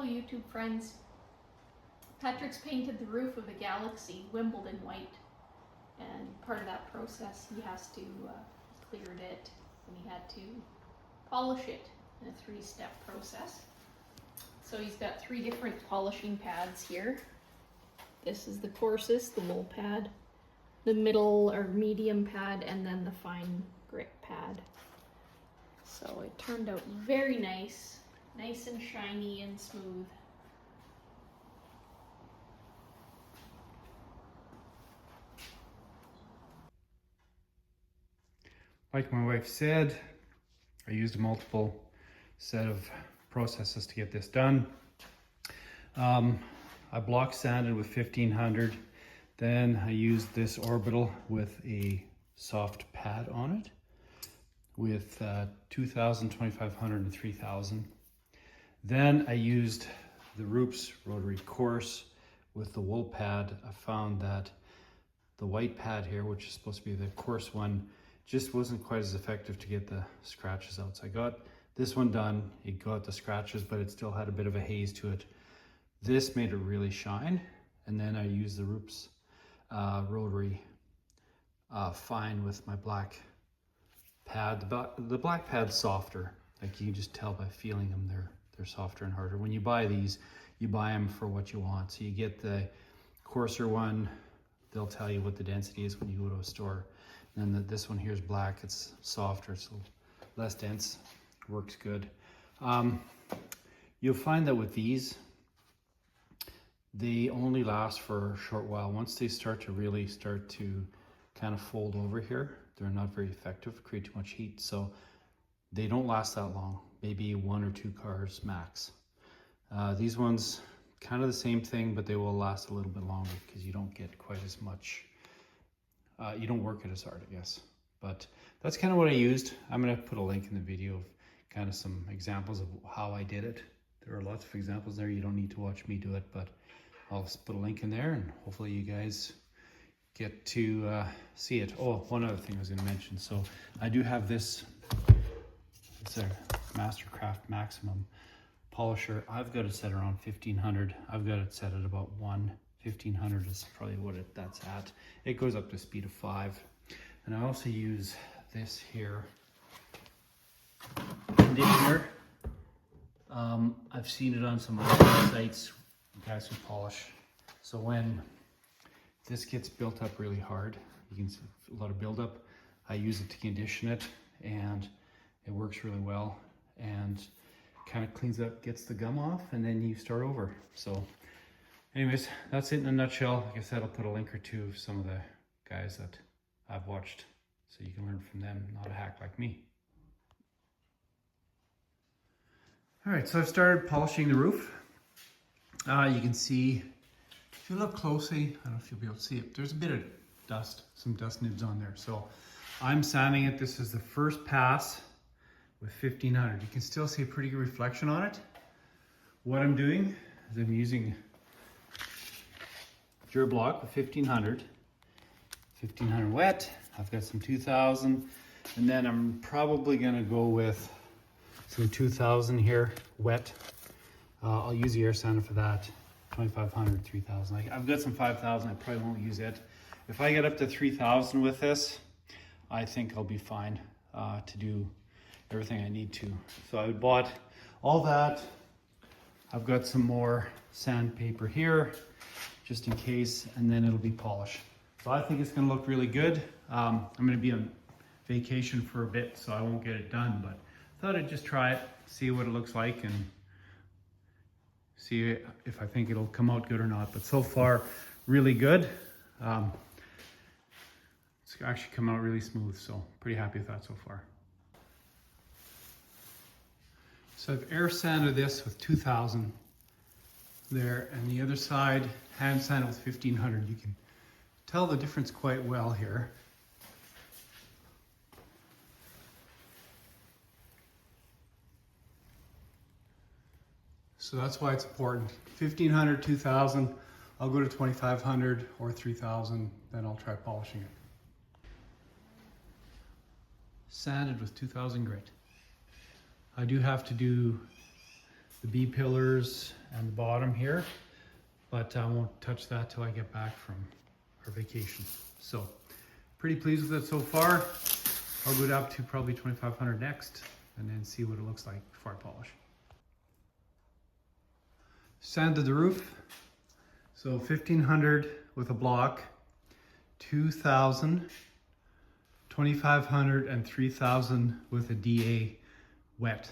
YouTube friends. Patrick's painted the roof of a Galaxie Wimbledon white, and part of that process he has to cleared it and he had to polish it in a 3-step process. So he's got 3 different polishing pads here. This is the coarsest, the low pad, the middle or medium pad, and then the fine grit pad. So it turned out very nice and shiny and smooth. Like my wife said, I used a multiple set of processes to get this done. I block sanded with 1500. Then I used this orbital with a soft pad on it with 2000, 2500, and 3000. Then I used the Roops rotary coarse with the wool pad. I found that the white pad here, which is supposed to be the coarse one, just wasn't quite as effective to get the scratches out. So I got this one done. It got the scratches, but it still had a bit of a haze to it. This made it really shine. And then I used the Roops rotary fine with my black pad. The black pad's softer. Like you can just tell by feeling them, they're softer and harder. When you buy these, you buy them for what you want. So you get the coarser one. They'll tell you what the density is when you go to a store. And then this one here is black. It's softer, so less dense. Works good. You'll find that with these, they only last for a short while. Once they start to kind of fold over here, they're not very effective, create too much heat. So they don't last that long, maybe 1 or 2 cars max. These ones, kind of the same thing, but they will last a little bit longer because you don't get quite as much, you don't work it as hard, I guess. But that's kind of what I used. I'm gonna put a link in the video of kind of some examples of how I did it. There are lots of examples there. You don't need to watch me do it, but I'll just put a link in there and hopefully you guys get to see it. Oh, one other thing I was gonna mention. So I do have this, it's a Mastercraft Maximum polisher. I've got it set around 1500. I've got it set at about 1500 is probably what that's at. It goes up to speed of 5. And I also use this here conditioner. I've seen it on some other websites, guys who polish. So when this gets built up really hard, you can see a lot of buildup. I use it to condition it and it works really well and kind of cleans up, gets the gum off, and then you start over. So anyways, that's it in a nutshell. Like I said, I'll put a link or 2 of some of the guys that I've watched so you can learn from them, not a hack like me. All right, so I've started polishing the roof. You can see, if you look closely, I don't know if you'll be able to see it, there's a bit of dust, some dust nibs on there. So I'm sanding it. This is the first pass with 1500. You can still see a pretty good reflection on it. What I'm doing is I'm using Durablock with 1500 wet. I've got some 2000, and then I'm probably gonna go with some 2000 here wet. I'll use the air sander for that. 2500, 3000. I've got some 5000. I probably won't use it. If I get up to 3000 with this, I think I'll be fine to do everything I need to. So I bought all that. I've got some more sandpaper here just in case, and then it'll be polished. So I think it's gonna look really good. I'm gonna be on vacation for a bit, so I won't get it done, but thought I'd just try it, see what it looks like, and see if I think it'll come out good or not. But so far, really good. It's actually come out really smooth, so pretty happy with that so far. So I've air sanded this with 2000 there, and the other side hand sanded with 1500. You can tell the difference quite well here. So that's why it's important. 1500, 2000, I'll go to 2500 or 3000, then I'll try polishing it. Sanded with 2000 grit. I do have to do the B-pillars and the bottom here, but I won't touch that till I get back from our vacation. So pretty pleased with it so far. I'll go up to probably 2,500 next and then see what it looks like before I polish. Sanded the roof. So 1,500 with a block, 2,000, 2,500 and 3,000 with a DA wet.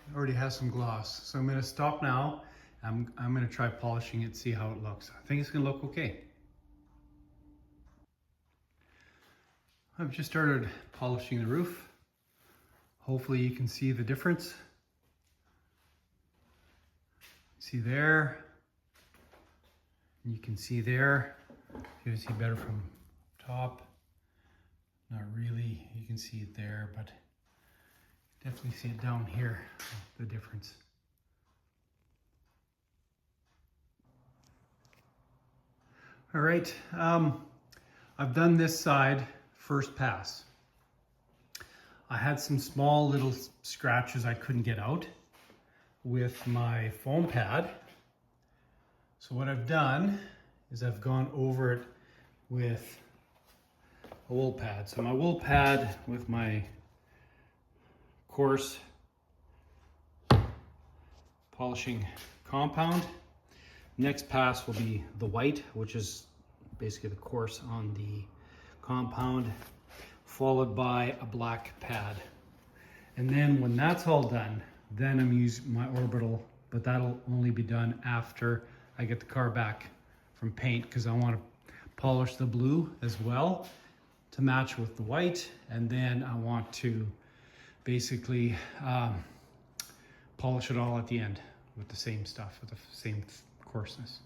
It already has some gloss. So I'm gonna stop now. I'm gonna try polishing it, see how it looks. I think it's gonna look okay. I've just started polishing the roof. Hopefully you can see the difference. See there, you can see there. You can see better from top. Not really, you can see it there, but definitely see it down here, the difference. All right, I've done this side first pass. I had some small little scratches I couldn't get out with my foam pad. So what I've done is I've gone over it with a wool pad. So my wool pad with my coarse polishing compound. Next pass will be the white, which is basically the coarse on the compound, followed by a black pad. And then when that's all done, then I'm using my orbital, but that'll only be done after I get the car back from paint, because I want to polish the blue as well to match with the white. And then I want to basically polish it all at the end with the same stuff, with the same coarseness.